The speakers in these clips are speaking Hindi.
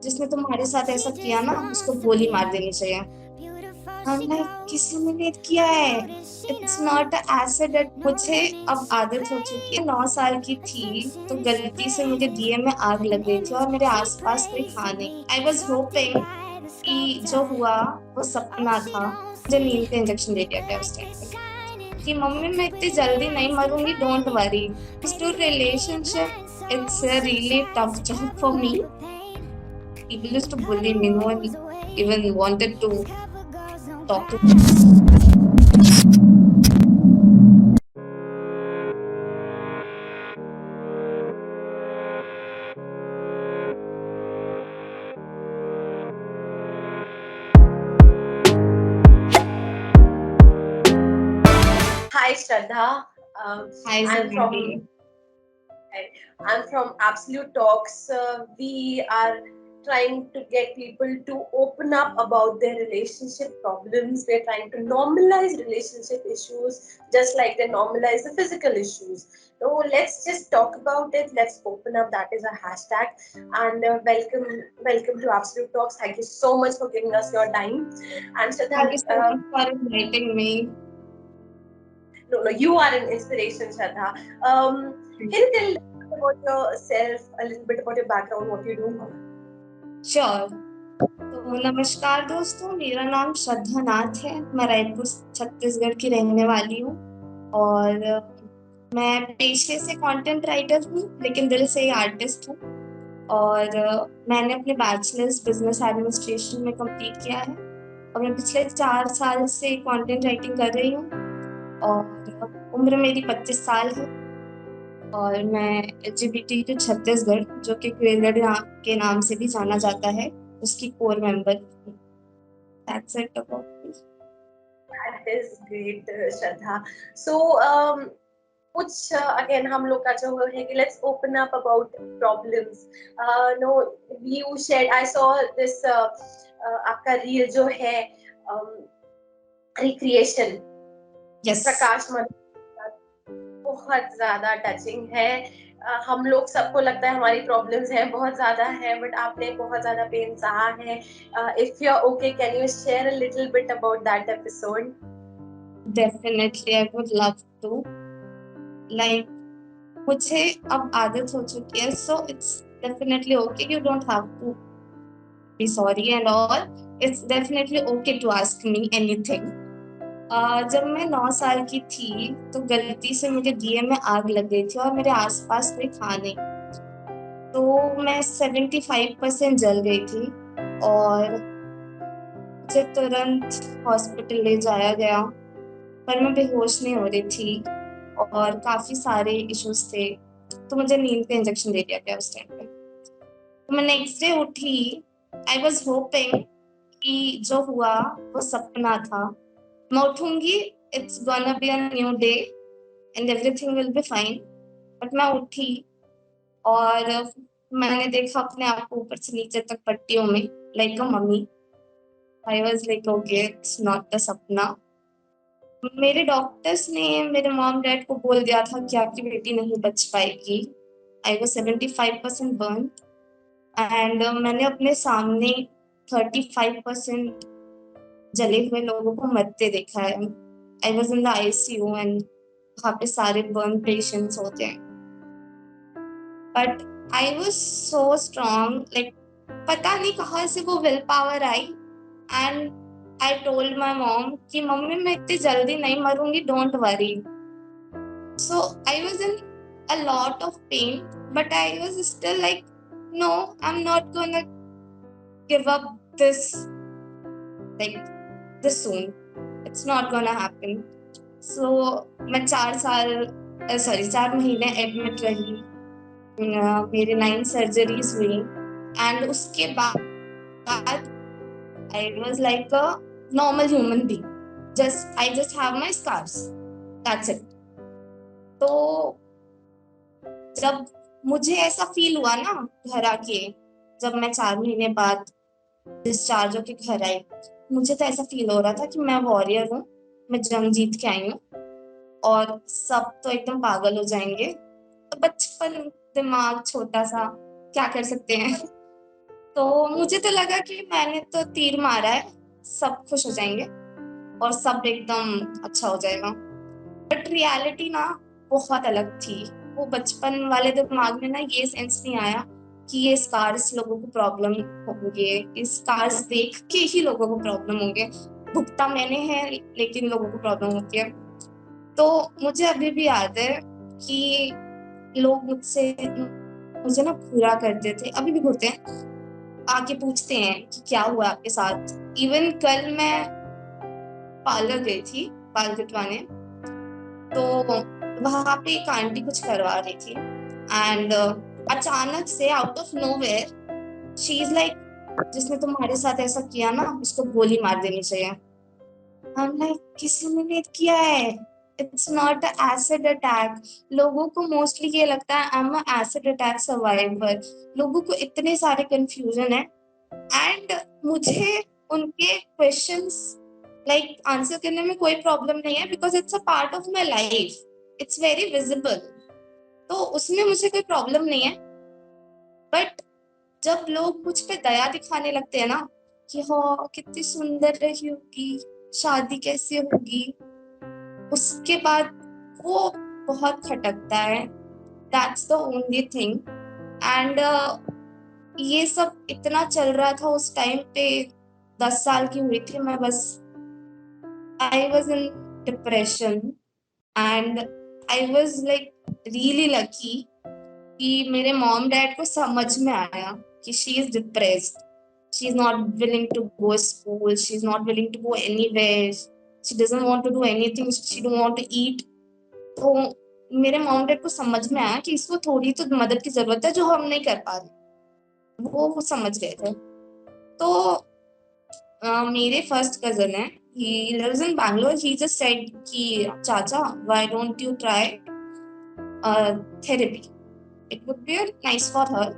जिसने तुम्हारे साथ ऐसा किया ना उसको गोली मार देनी चाहिए। हम लाइक किसी ने नहीं किया है। इट्स नॉट एसिड एट मुझे अब आदत हो चुकी है। 9 साल की थी तो गलती से मुझे दिए में आग लग गई थी और मेरे आसपास कोई था नहीं। आई वॉज होपिंग कि जो हुआ वो सपना था। मुझे नींद का इंजेक्शन दे दिया गया उस टाइम पे कि मम्मी मैं इतनी जल्दी नहीं मरूंगी, don't worry. To relationship it's a really tough job for me. People used to bully me. No one even wanted to talk to me. Hi Shraddha. Um, Hi, I'm Zanvi. from I'm from Absolute Talks. We are trying to get people to open up about their relationship problems. We're trying to normalize relationship issues just like they normalize the physical issues. So let's just talk about it. Let's open up. That is a hashtag. And welcome to Absolute Talks. Thank you so much for giving us your time. And Thank you Shraddha, so much for inviting me. no, you are an inspiration, Shraddha. Can you tell about yourself, a little bit about your background, what you do? Sure. तो नमस्कार दोस्तों, मेरा नाम श्रद्धा नाथ है। मैं रायपुर छत्तीसगढ़ की रहने वाली हूँ और मैं पेशे से कंटेंट राइटर हूँ लेकिन दिल से ही आर्टिस्ट हूँ। और मैंने अपने बैचलर्स बिजनेस एडमिनिस्ट्रेशन में कंप्लीट किया है और मैं पिछले 4 साल से कंटेंट राइटिंग कर रही हूँ और उम्र मेरी 25 साल है और मैं एलजीबीटी छत्तीसगढ़ जो कि क्वेलगढ़ के नाम से भी जाना जाता है उसकी कोर मेंबर हूँ। That's it about me. That is great, Shraddha. So, कुछ अगेन हम लोग का जो है कि let's open up about problems. No, you shared. I saw this. आपका रील जो है रिक्रिएशन Yes, प्रकाश मलिक बहुत ज्यादा टचिंग है। हम लोग सबको लगता है हमारी प्रॉब्लम्स हैं बहुत ज्यादा है बट आपने बहुत ज्यादा पेन सहा है। If you are okay can you share a little bit about that episode? definitely I would love to. Like मुझे अब आदत हो चुकी है, so it's definitely okay. You don't have to be sorry and all. It's definitely okay to ask me anything. जब मैं 9 साल की थी तो गलती से मुझे दिए में आग लग गई थी और मेरे आसपास कोई था नहीं। तो मैं 75% जल गई थी और मुझे तुरंत हॉस्पिटल ले जाया गया पर मैं बेहोश नहीं हो रही थी और काफी सारे इश्यूज थे। तो मुझे नींद का इंजेक्शन दे दिया गया उस टाइम पे। तो मैं नेक्स्ट डे उठी। आई वॉज होपिंग कि जो हुआ वो सपना था। मैं उठूंगी, it's gonna be a new day and everything will be fine. But मैं उठी और मैंने देखा अपने आप को ऊपर से नीचे तक पट्टियों में, like a mummy. I was like okay, it's not the सपना। मेरे डॉक्टर्स ने मेरे मॉम डैड को बोल दिया था कि आपकी बेटी नहीं बच पाएगी। आई वॉज 75% बर्न एंड मैंने अपने सामने 35% जले हुए लोगों को मरते देखा है। I was in the ICU and वहाँ पे सारे बर्न पेशेंट्स होते हैं। But I was so strong, like पता नहीं कहाँ से वो विल पावर आई। And I told my mom कि मम्मी मैं इतनी जल्दी नहीं मरूंगी, don't worry. So I was in a lot of pain, but I was still like, no, I'm not gonna give up this, like this soon. It's not gonna happen. So मैं 4 महीने एडमिट रही। मेरे 9 सर्जरीज हुई एंड उसके बाद I was like a normal human being. I just have my scars, that's it. तो जब मुझे ऐसा फील हुआ ना घर आके, जब मैं 4 महीने बाद डिस्चार्ज होके घर आई, मुझे तो ऐसा फील हो रहा था कि मैं वॉरियर हूँ, मैं जंग जीत के आई हूँ और सब तो एकदम पागल हो जाएंगे। तो बचपन, दिमाग छोटा सा, क्या कर सकते हैं। तो मुझे तो लगा कि मैंने तो तीर मारा है, सब खुश हो जाएंगे और सब एकदम अच्छा हो जाएगा। बट रियलिटी ना बहुत अलग थी। वो बचपन वाले दिमाग में ना ये सेंस नहीं आया कि ये स्कार्स लोगों को प्रॉब्लम होंगे, इस स्कार्स देख के ही लोगों को प्रॉब्लम होंगे। भुगता मैंने है लेकिन लोगों को प्रॉब्लम होती है। तो मुझे अभी भी याद है कि लोग मुझे ना बुरा करते थे, अभी भी घूरते हैं, आके पूछते हैं कि क्या हुआ आपके साथ। इवन कल मैं पार्लर गई थी बाल कटवाने, तो वहां पे एक आंटी कुछ करवा रही थी एंड अचानक से out of nowhere she is like, जिसने तुम्हारे साथ ऐसा किया ना उसको गोली मार देनी चाहिए। I'm like, किसी ने नहीं किया है, इट्स नॉट एसिड अटैक। लोगों को मोस्टली ये लगता है I am acid attack survivor. लोगों को इतने सारे कंफ्यूजन है एंड मुझे उनके क्वेश्चंस लाइक आंसर करने में कोई प्रॉब्लम नहीं है because it's a part of my life, it's very visible. तो उसमें मुझे कोई प्रॉब्लम नहीं है। बट जब लोग मुझ पे दया दिखाने लगते हैं ना कि हाँ कितनी सुंदर रही होगी, शादी कैसे होगी, उसके बाद वो बहुत खटकता है। That's the only thing. And ये सब इतना चल रहा था उस टाइम पे, 10 साल की हुई थी मैं बस। I was in depression and I was like really lucky कि मेरे मॉम डैड को समझ में आया कि she is depressed, she is not willing to go school, she is not willing to go anywhere, she doesn't want to do anything, she don't want to eat. तो मेरे मॉम डैड को समझ में आया कि इसको थोड़ी तो मदद की जरूरत है जो हम नहीं कर पा रहे। वो समझ गए थे। तो मेरे फर्स्ट कजन है, he lives in Bangalore, he just said कि चाचा why don't you try therapy, it would be nice for her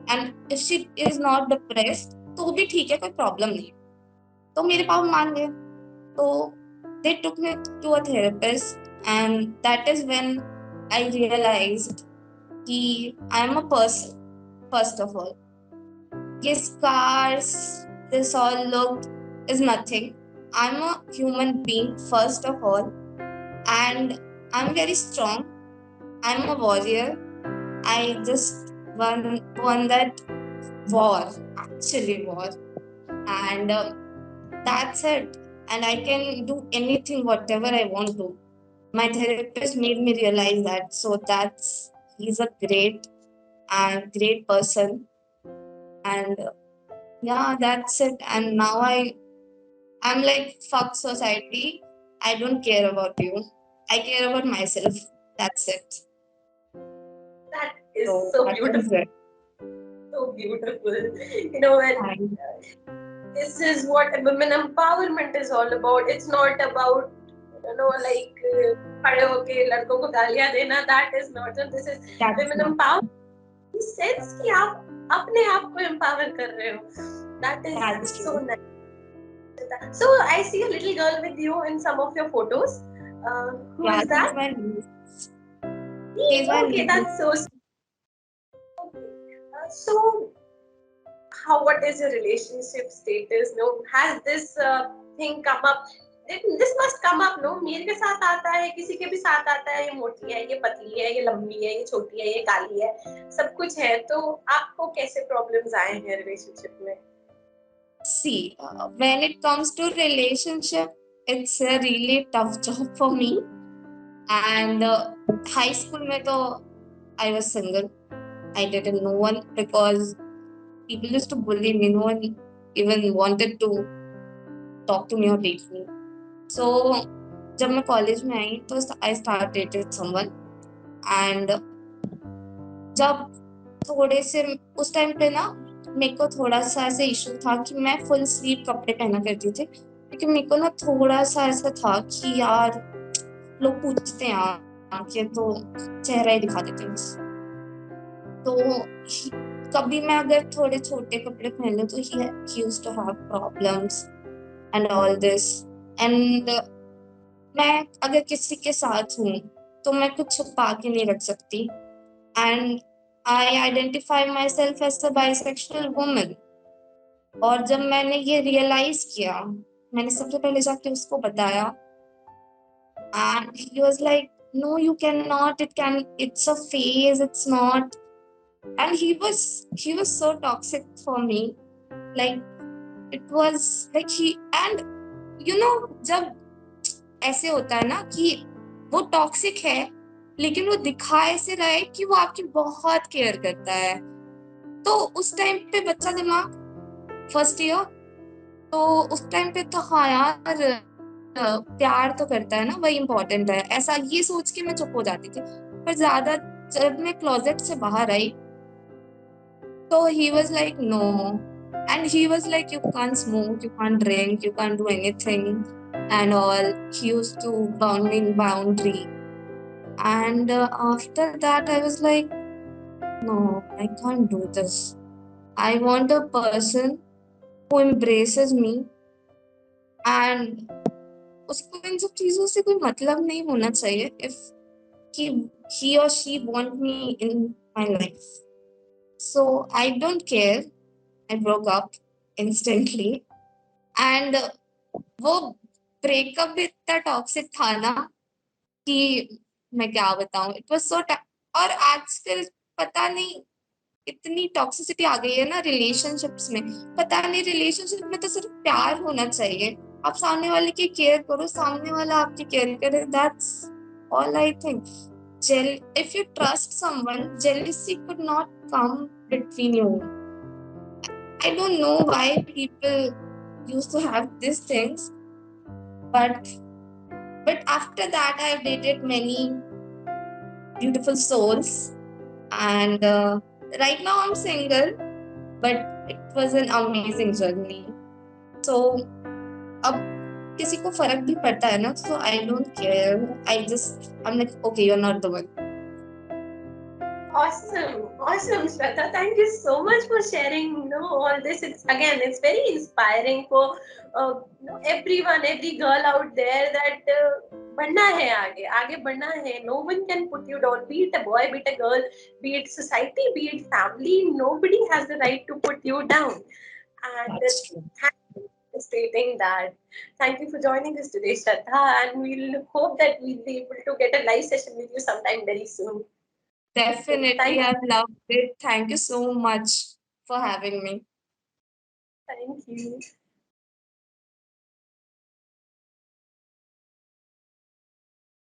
and if she is not depressed तो भी ठीक है, कोई प्रॉब्लम नहीं। तो मेरे पापा मान गए, तो they took me to a therapist and that is when I realized कि I am a person first of all. ये scars, this all look is nothing. I'm a human being first of all, and I'm very strong. I'm a warrior. I just won that war, actually war, and that's it. And I can do anything, whatever I want to. My therapist made me realize that. So that's he's a great and great person, and yeah, that's it. And now I'm like, fuck society. I don't care about you. I care about myself. That's it. That is So so that was beautiful. it. So beautiful. You know, and this is what women empowerment is all about. It's not about, you know, like खड़े होके लड़कों को गालियां देना. That is not. So this is That's women not. empowerment. In the sense कि आप अपने आप को empower कर रहे हो. That is That's so true. nice. So I see a little girl with you in some of your photos. Who Yeah, is she's that? my niece. She's my Okay, niece. that's so sweet. So, what is your relationship status? No, has this thing come up? This must come up, no? मेरे के साथ आता है, किसी के भी साथ आता है, ये मोटी है, ये पतली है, ये लंबी है, ये छोटी है, ये काली है, सब कुछ है। तो आपको कैसे प्रॉब्लम्स आए हैं रिलेशनशिप में? See, when it comes to relationship, it's a really tough job for me. And high school में तो I was single. I dated no one because people used to bully me. No one even wanted to talk to me or date me. So जब मैं कॉलेज में आई तो I started someone and जब थोड़े से उस टाइम पे ना मेरे को थोड़ा सा ऐसे इशू था कि मैं फुल स्लीव कपड़े पहना करती थी, लेकिन मेरे को ना थोड़ा सा ऐसा था कि यार लोग पूछते हैं आके तो चेहरा ही दिखा देते हैं बस। तो कभी मैं अगर थोड़े छोटे कपड़े पहन लूं तो he used to have problems and all this and मैं अगर किसी के साथ हूँ तो मैं कुछ छुपा के नहीं रख सकती and I identify myself as a bisexual woman. और जब मैंने ये रियलाइज किया, मैंने सबसे पहले जाके उसको बताया, and he was like, no, you cannot, it's a phase, it's not. And he was so toxic for me. Like, it was like and जब ऐसे होता है ना कि वो टॉक्सिक है, लेकिन वो दिखा ऐसे रहा है कि वो आपकी बहुत केयर करता है, तो उस टाइम पे बच्चा दिमाग, फर्स्ट ईयर, तो उस टाइम पे तो हाँ यार, प्यार तो करता है ना, वही इम्पोर्टेंट है, ऐसा ये सोच के मैं चुप हो जाती थी। पर ज्यादा जब मैं क्लोजेट से बाहर आई, तो he was like no, and he was like, you can't smoke, you can't drink, you can't do anything and all. He used to bound me in boundary, and after that I was like, no, I can't do this. I want a person who embraces me, and उसको इन सब चीजों से कोई मतलब नहीं होना चाहिए, if he or she want me in my life. So I don't care. I broke up instantly, and वो ब्रेकअप भी इतना टॉक्सिक था ना कि मैं क्या बताऊं, इट वाज सो। और आजकल पता नहीं, इतनी टॉक्सिसिटी आ गई है ना रिलेशनशिप्स में। पता नहीं, रिलेशनशिप में तो सिर्फ प्यार होना चाहिए, आप सामने वाले की केयर करो, सामने वाला आपकी केयर करे, that's all I think. if you trust someone, jealousy could not come between you. I don't know why people used to have these things, but after that I've dated many beautiful souls, and right now I'm single, but it was an amazing journey. So अब किसी को फर्क भी पड़ता है ना, so I don't care. I'm like, okay, you're not the one. Awesome, Shraddha. Thank you so much for sharing, all this. It's very inspiring for everyone, every girl out there that बढ़ना है आगे बढ़ना है. No one can put you down. Be it a boy, be it a girl, be it society, be it family. Nobody has the right to put you down. And That's true. thank you for stating that. Thank you for joining us today, Shraddha. And we'll hope that we'll be able to get a live session with you sometime very soon. Definitely, I've loved it. Thank you so much for having me. Thank you.